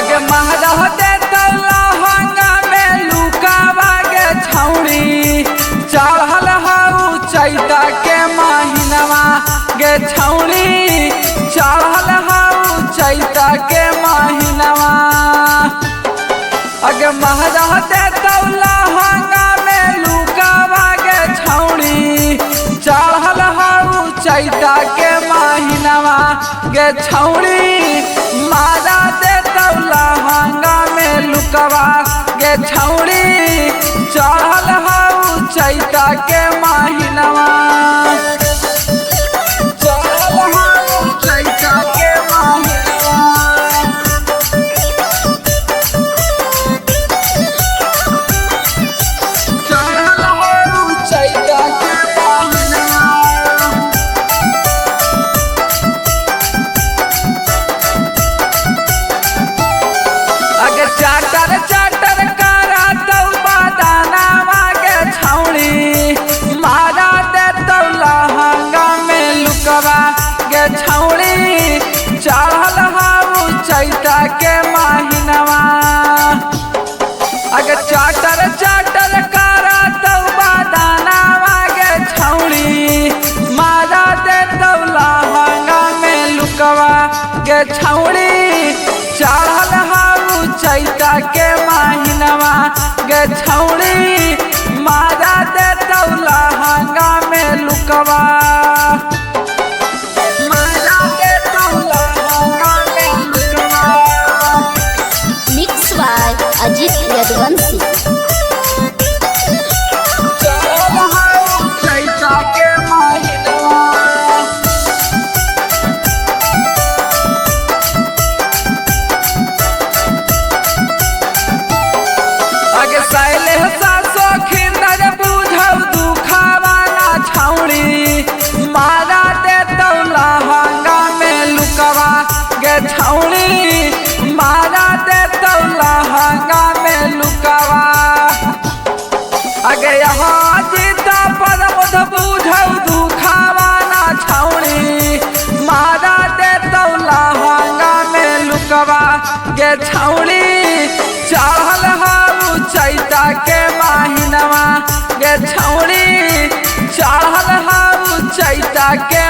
अगे महरह दे लहंगा में लुकावा गे छौड़ी चढ़ल हऊ चैता के महीनवा गे छौड़ी चढ़ल हऊ चैता के महीनवा अगे महरह दे लहंगा में लुकावा गे छौड़ी चढ़ल हऊ चैता के महीनवा गे छौड़ी मारा दे लहंगा में लुकवा गे छौड़ी चढ़ल हऊ चैता के महीनवा चढ़ल हऊ चैता के महीनवा चढ़ल हऊ चैता के महीनवा अगे चाटर चाटर करा दौ बदानावा गे छौड़ी मारा दे लहंगा में लुकवा गे छौड़ी चढ़ल हऊ चैता के महीनवा अगे चाटर चाटर करा दौ बदानावा गे छौड़ी मारा दे लहंगा में लुकवा गे छौड़ी चढ़ल हऊ चैता के महीनवा गे छौड़ी मारा दे लहंगा में लुकवा मारा दे लहंगा में लुकवा मिक्स बाय अजित यदुवंशी। चढ़ल हऊ चैता के महीनवा अगे सैले सासो खिंदर बुझौ दुखावा ना छौड़ी मारा दे लहंगा में लुकवा गे छौड़ी मारा दे लहंगा में लुकवा अगे यहाँ जीता पर बुध बुझौ दुखावा ना छौड़ी मारा दे लहंगा में लुकवा गे छौड़ी चढ़ल हऊ चैता के महीनवा गे छौड़ी चढ़ल हऊ चैता के